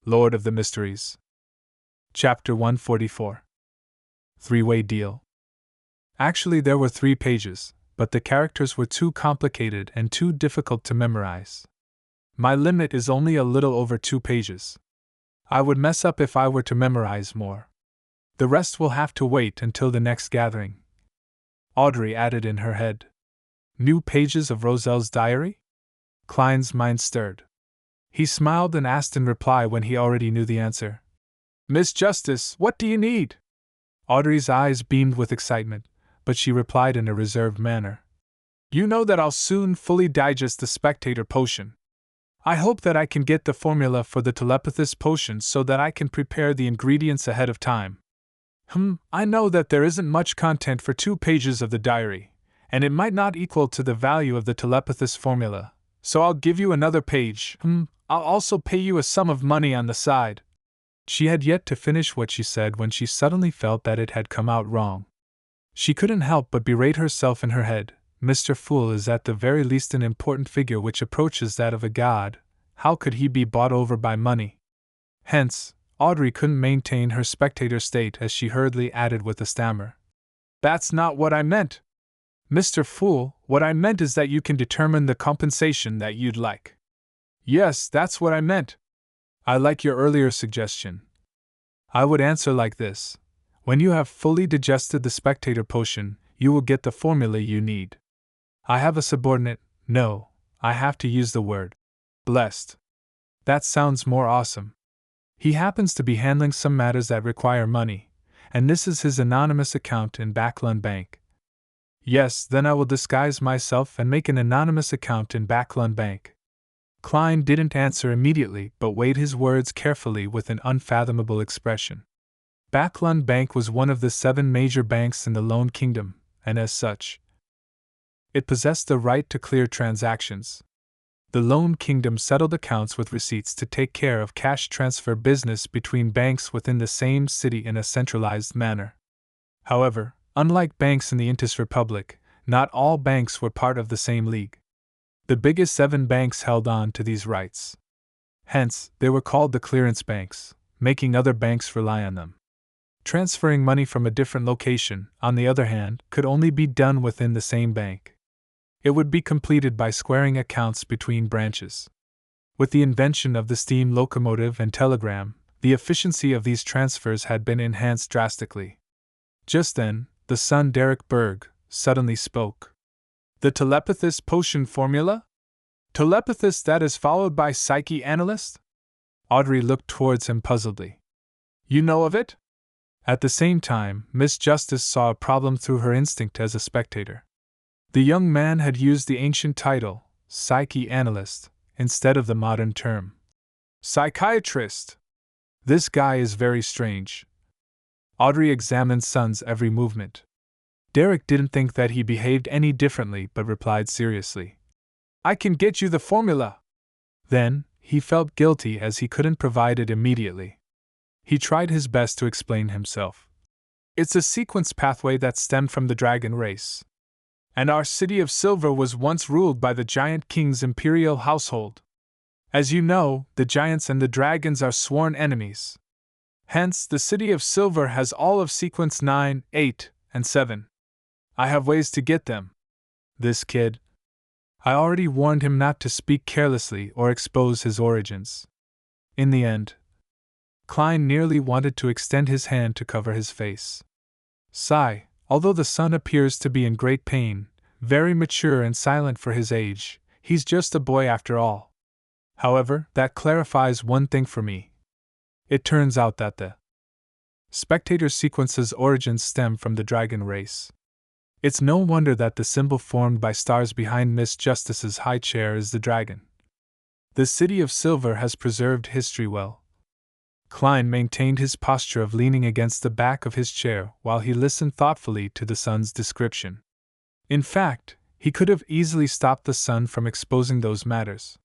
Lord of the Mysteries. Chapter 144. Three-Way Deal. Actually, there were 3 pages, but the characters were too complicated and too difficult to memorize. My limit is only a little over 2 pages. I would mess up if I were to memorize more. The rest will have to wait until the next gathering. Audrey added in her head. New pages of Roselle's diary? Klein's mind stirred. He smiled and asked in reply when he already knew the answer. Miss Justice, what do you need? Audrey's eyes beamed with excitement, but she replied in a reserved manner. You know that I'll soon fully digest the Spectator potion. I hope that I can get the formula for the telepathist potion so that I can prepare the ingredients ahead of time. I know that there isn't much content for 2 pages of the diary, and it might not equal to the value of the telepathist formula, so I'll give you another page. I'll also pay you a sum of money on the side. She had yet to finish what she said when she suddenly felt that it had come out wrong. She couldn't help but berate herself in her head. Mr. Fool is at the very least an important figure which approaches that of a god. How could he be bought over by money? Hence, Audrey couldn't maintain her spectator state as she hurriedly added with a stammer. That's not what I meant. Mr. Fool, what I meant is that you can determine the compensation that you'd like. Yes, that's what I meant. I like your earlier suggestion. I would answer like this. When you have fully digested the Spectator potion, you will get the formula you need. I have a subordinate. No, I have to use the word blessed. That sounds more awesome. He happens to be handling some matters that require money, and this is his anonymous account in Backlund Bank. Yes, then I will disguise myself and make an anonymous account in Backlund Bank. Klein didn't answer immediately but weighed his words carefully with an unfathomable expression. Backlund Bank was one of the 7 major banks in the Loan Kingdom, and as such, it possessed the right to clear transactions. The Loan Kingdom settled accounts with receipts to take care of cash transfer business between banks within the same city in a centralized manner. However, unlike banks in the Intis Republic, not all banks were part of the same league. The biggest 7 banks held on to these rights. Hence, they were called the clearance banks, making other banks rely on them. Transferring money from a different location, on the other hand, could only be done within the same bank. It would be completed by squaring accounts between branches. With the invention of the steam locomotive and telegram, the efficiency of these transfers had been enhanced drastically. Just then, the son Derek Berg suddenly spoke. The telepathist potion formula? Telepathist that is followed by psyche analyst? Audrey looked towards him puzzledly. You know of it? At the same time, Miss Justice saw a problem through her instinct as a spectator. The young man had used the ancient title, psyche analyst, instead of the modern term, psychiatrist. This guy is very strange. Audrey examined son's every movement. Derek didn't think that he behaved any differently but replied seriously. I can get you the formula. Then, he felt guilty as he couldn't provide it immediately. He tried his best to explain himself. It's a sequence pathway that stemmed from the dragon race. And our city of Silver was once ruled by the Giant King's imperial household. As you know, the giants and the dragons are sworn enemies. Hence, the city of Silver has all of sequence 9, 8, and 7. I have ways to get them. This kid. I already warned him not to speak carelessly or expose his origins. In the end, Klein nearly wanted to extend his hand to cover his face. Sigh, although the son appears to be in great pain, very mature and silent for his age, he's just a boy after all. However, that clarifies one thing for me. It turns out that the Spectator sequence's origins stem from the dragon race. It's no wonder that the symbol formed by stars behind Miss Justice's high chair is the dragon. The city of Silver has preserved history well. Klein maintained his posture of leaning against the back of his chair while he listened thoughtfully to the son's description. In fact, he could have easily stopped the son from exposing those matters.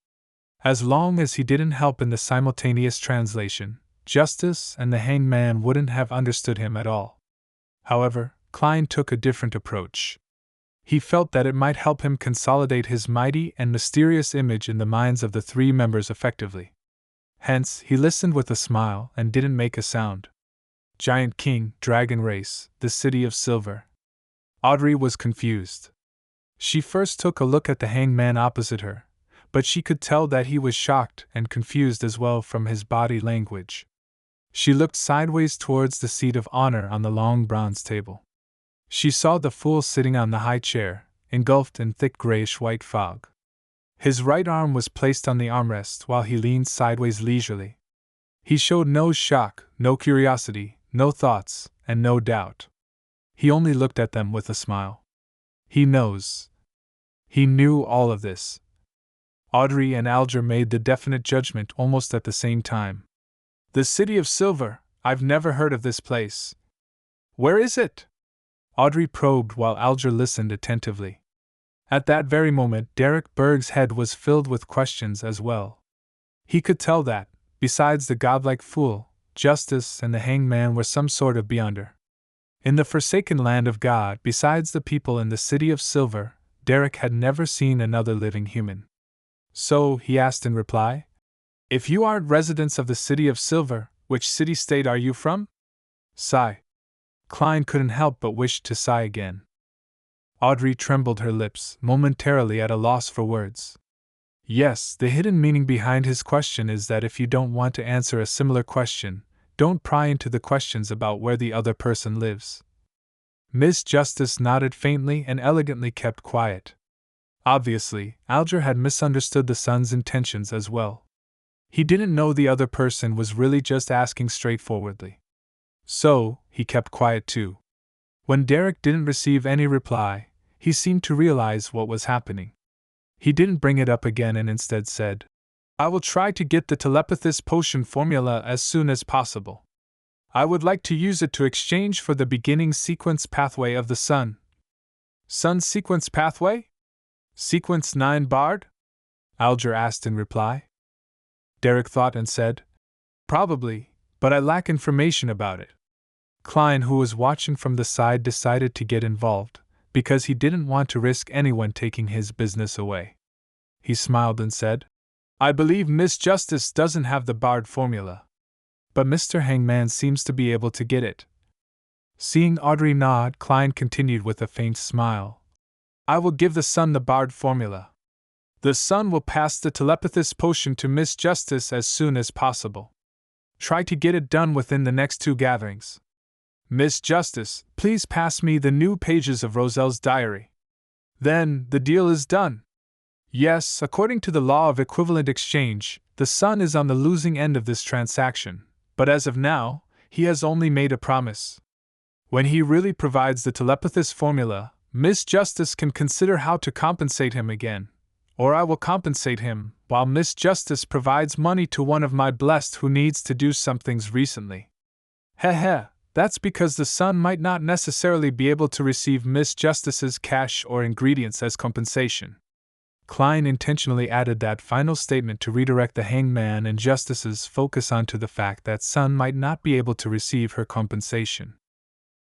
As long as he didn't help in the simultaneous translation, Justice and the hanged man wouldn't have understood him at all. However, Klein took a different approach. He felt that it might help him consolidate his mighty and mysterious image in the minds of the 3 members effectively. Hence, he listened with a smile and didn't make a sound. Giant King, Dragon Race, the City of Silver. Audrey was confused. She first took a look at the hangman opposite her, but she could tell that he was shocked and confused as well from his body language. She looked sideways towards the seat of honor on the long bronze table. She saw the fool sitting on the high chair, engulfed in thick grayish-white fog. His right arm was placed on the armrest while he leaned sideways leisurely. He showed no shock, no curiosity, no thoughts, and no doubt. He only looked at them with a smile. He knows. He knew all of this. Audrey and Alger made the definite judgment almost at the same time. The City of Silver, I've never heard of this place. Where is it? Audrey probed while Alger listened attentively. At that very moment, Derek Berg's head was filled with questions as well. He could tell that, besides the godlike fool, Justice and the hangman were some sort of beyonder. In the forsaken land of God, besides the people in the City of Silver, Derek had never seen another living human. So, he asked in reply, if you aren't residents of the City of Silver, which city-state are you from? Sigh. Klein couldn't help but wish to sigh again. Audrey trembled her lips, momentarily at a loss for words. Yes, the hidden meaning behind his question is that if you don't want to answer a similar question, don't pry into the questions about where the other person lives. Miss Justice nodded faintly and elegantly kept quiet. Obviously, Alger had misunderstood the son's intentions as well. He didn't know the other person was really just asking straightforwardly. So, he kept quiet too. When Derek didn't receive any reply, he seemed to realize what was happening. He didn't bring it up again and instead said, I will try to get the telepathist potion formula as soon as possible. I would like to use it to exchange for the beginning sequence pathway of the sun. Sun sequence pathway? Sequence 9 Bard? Alger asked in reply. Derek thought and said, probably, but I lack information about it. Klein, who was watching from the side, decided to get involved, because he didn't want to risk anyone taking his business away. He smiled and said, I believe Miss Justice doesn't have the Bard formula. But Mr. Hangman seems to be able to get it. Seeing Audrey nod, Klein continued with a faint smile. I will give the sun the Bard formula. The sun will pass the telepathist potion to Miss Justice as soon as possible. Try to get it done within the next 2 gatherings. Miss Justice, please pass me the new pages of Roselle's diary. Then, the deal is done. Yes, according to the law of equivalent exchange, the sun is on the losing end of this transaction, but as of now, he has only made a promise. When he really provides the telepathist formula, Miss Justice can consider how to compensate him again. Or I will compensate him, while Miss Justice provides money to one of my blessed who needs to do some things recently. Heh, that's because the sun might not necessarily be able to receive Miss Justice's cash or ingredients as compensation. Klein intentionally added that final statement to redirect the hangman and Justice's focus onto the fact that Sun might not be able to receive her compensation.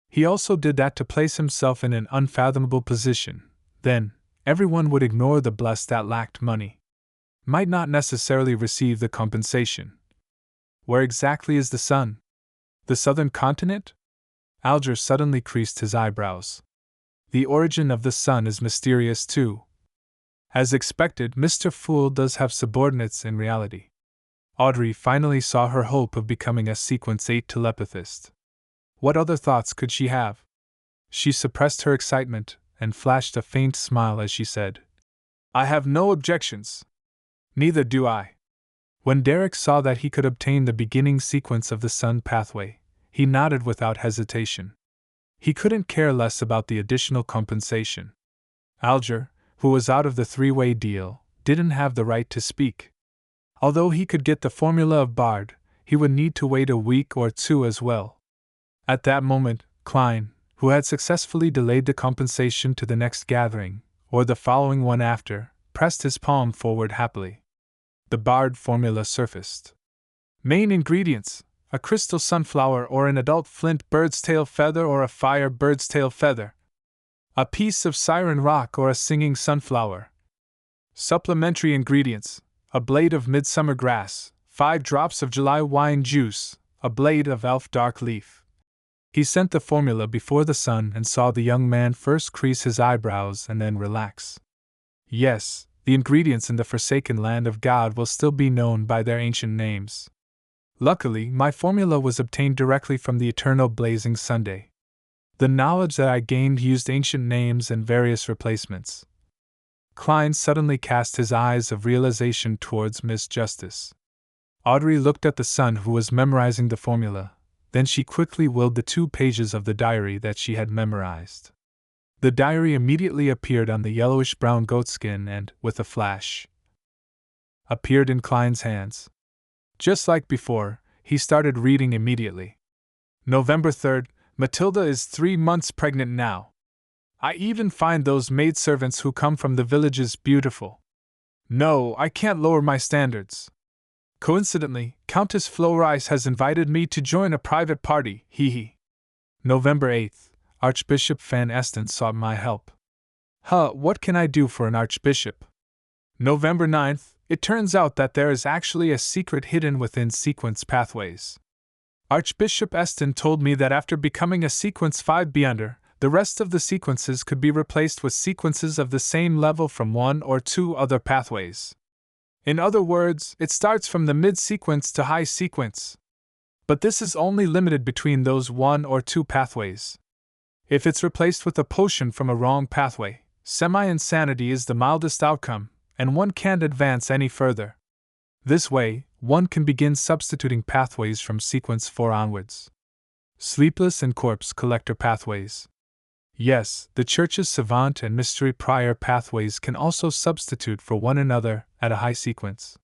He also did that to place himself in an unfathomable position. Then, everyone would ignore the blessed that lacked money. Might not necessarily receive the compensation. Where exactly is the sun? The southern continent? Alger suddenly creased his eyebrows. The origin of the sun is mysterious too. As expected, Mr. Fool does have subordinates in reality. Audrey finally saw her hope of becoming a Sequence 8 telepathist. What other thoughts could she have? She suppressed her excitement and flashed a faint smile as she said, I have no objections. Neither do I. When Derek saw that he could obtain the beginning sequence of the sun pathway, he nodded without hesitation. He couldn't care less about the additional compensation. Alger, who was out of the 3-way deal, didn't have the right to speak. Although he could get the formula of Bard, he would need to wait a week or 2 as well. At that moment, Klein, who had successfully delayed the compensation to the next gathering, or the following one after, pressed his palm forward happily. The Bard formula surfaced. Main ingredients: a crystal sunflower or an adult flint bird's tail feather or a fire bird's tail feather. A piece of siren rock or a singing sunflower. Supplementary ingredients: a blade of midsummer grass, 5 drops of July wine juice, a blade of elf dark leaf. He sent the formula before the sun and saw the young man first crease his eyebrows and then relax. Yes, the ingredients in the forsaken land of God will still be known by their ancient names. Luckily, my formula was obtained directly from the eternal blazing Sunday. The knowledge that I gained used ancient names and various replacements. Klein suddenly cast his eyes of realization towards Miss Justice. Audrey looked at the son who was memorizing the formula, then she quickly willed the 2 pages of the diary that she had memorized. The diary immediately appeared on the yellowish-brown goatskin and, with a flash, appeared in Klein's hands. Just like before, he started reading immediately. November 3rd, Matilda is 3 months pregnant now. I even find those maidservants who come from the villages beautiful. No, I can't lower my standards. Coincidentally, Countess Florice has invited me to join a private party, hee. November 8th, Archbishop Van Esten sought my help. What can I do for an archbishop? November 9th, it turns out that there is actually a secret hidden within sequence pathways. Archbishop Esten told me that after becoming a sequence 5B under, the rest of the sequences could be replaced with sequences of the same level from 1 or 2 other pathways. In other words, it starts from the mid-sequence to high sequence. But this is only limited between those 1 or 2 pathways. If it's replaced with a potion from a wrong pathway, semi-insanity is the mildest outcome, and one can't advance any further. This way, one can begin substituting pathways from sequence 4 onwards. Sleepless and corpse collector pathways. Yes, the Church's savant and mystery prior pathways can also substitute for one another at a high sequence.